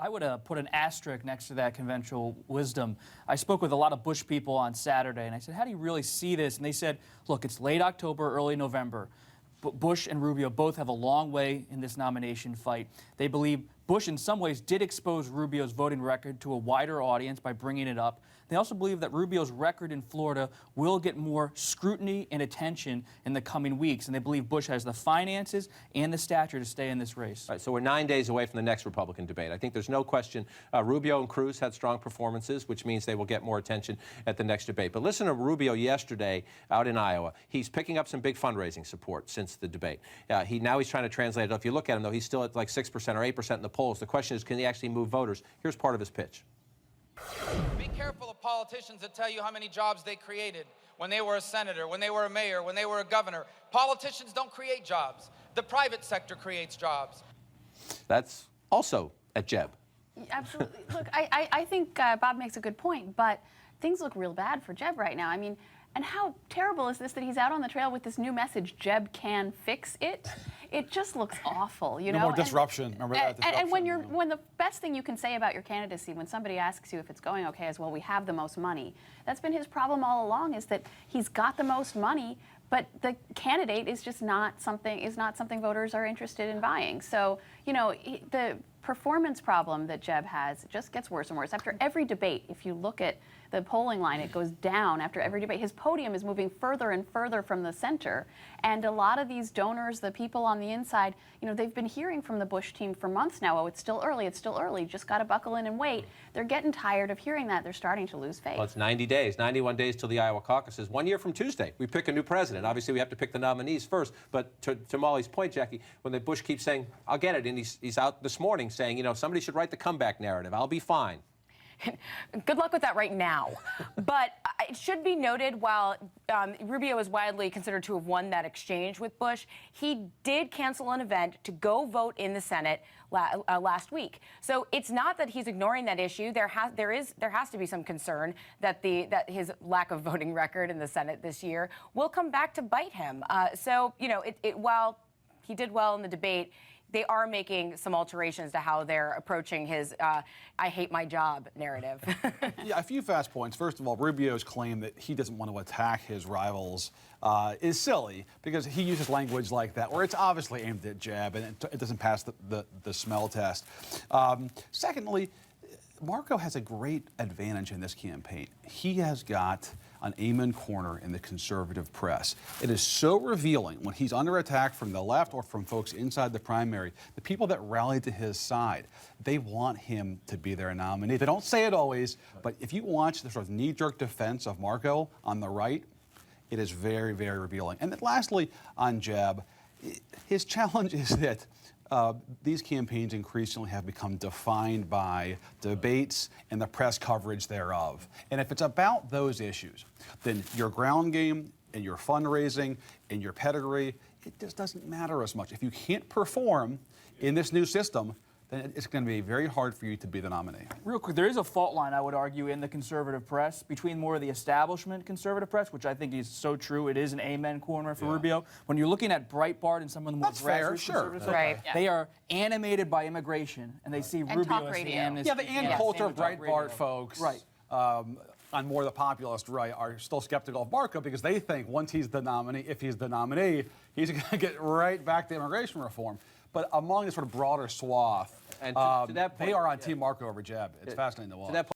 I would put an asterisk next to that conventional wisdom. I spoke with a lot of Bush people on Saturday, and I said, how do you really see this? And they said, look, it's late October, early November. Bush and Rubio both have a long way in this nomination fight. They believe Bush, in some ways, did expose Rubio's voting record to a wider audience by bringing it up. They also believe that Rubio's record in Florida will get more scrutiny and attention in the coming weeks, and they believe Bush has the finances and the stature to stay in this race. All right, so we're 9 days away from the next Republican debate. I think there's no question Rubio and Cruz had strong performances, which means they will get more attention at the next debate. But listen to Rubio yesterday out in Iowa. He's picking up some big fundraising support since the debate. Now he's trying to translate it. If you look at him, though, he's still at like 6% or 8% in the polls. The question is, can he actually move voters? Here's part of his pitch. Be careful of politicians that tell you how many jobs they created when they were a senator, when they were a mayor, when they were a governor. Politicians don't create jobs. The private sector creates jobs. That's also at Jeb. Absolutely. Look, I think Bob makes a good point, but things look real bad for Jeb right now. I mean, and how terrible is this that he's out on the trail with this new message, Jeb can fix it? It just looks awful, you know? No more disruption. Remember that? Disruption. And when the best thing you can say about your candidacy, when somebody asks you if it's going okay, is, well, we have the most money. That's been his problem all along, is that he's got the most money, but the candidate is just not something voters are interested in buying. So, you know, the performance problem that Jeb has just gets worse and worse. After every debate, if you look at the polling line, it goes down after every debate. His podium is moving further and further from the center. And a lot of these donors, the people on the inside, you know, they've been hearing from the Bush team for months now, oh, it's still early, just got to buckle in and wait. They're getting tired of hearing that. They're starting to lose faith. Well, it's 90 days, 91 days till the Iowa caucuses. 1 year from Tuesday, we pick a new president. Obviously, we have to pick the nominees first. But to Molly's point, Jackie, when the Bush keeps saying, I'll get it, and he's out this morning saying, you know, somebody should write the comeback narrative. I'll be fine. Good luck with that right now. But it should be noted, while Rubio is widely considered to have won that exchange with Bush, he did cancel an event to go vote in the Senate last week. So it's not that he's ignoring that issue. There has to be some concern that his lack of voting record in the Senate this year will come back to bite him. So, you know, while he did well in the debate, they are making some alterations to how they're approaching his I hate my job narrative. Yeah, a few fast points. First of all, Rubio's claim that he doesn't want to attack his rivals is silly, because he uses language like that where it's obviously aimed at Jeb and it doesn't pass the smell test. Secondly, Marco has a great advantage in this campaign. He has got an amen corner in the conservative press. It is so revealing when he's under attack from the left or from folks inside the primary. The people that rally to his side, they want him to be their nominee. They don't say it always, but if you watch the sort of knee-jerk defense of Marco on the right, it is very, very revealing. And then lastly, on Jeb, his challenge is that these campaigns increasingly have become defined by debates and the press coverage thereof. And if it's about those issues, then your ground game and your fundraising and your pedigree, it just doesn't matter as much. If you can't perform in this new system, then it's going to be very hard for you to be the nominee. Real quick, there is a fault line, I would argue, in the conservative press between more of the establishment conservative press, which I think is so true. It is an amen corner for Rubio. When you're looking at Breitbart and some of the more grassroots conservative stuff, Right. they are animated by immigration, and they see Rubio as the amnesty. Yeah, the Ann Coulter Breitbart folks. Right. On more the populist right are still skeptical of Marco because they think once he's the nominee, if he's the nominee, he's going to get right back to immigration reform. But among the sort of broader swath, And to that point, they are on Team Marco over Jeb. It's fascinating to watch. To that point,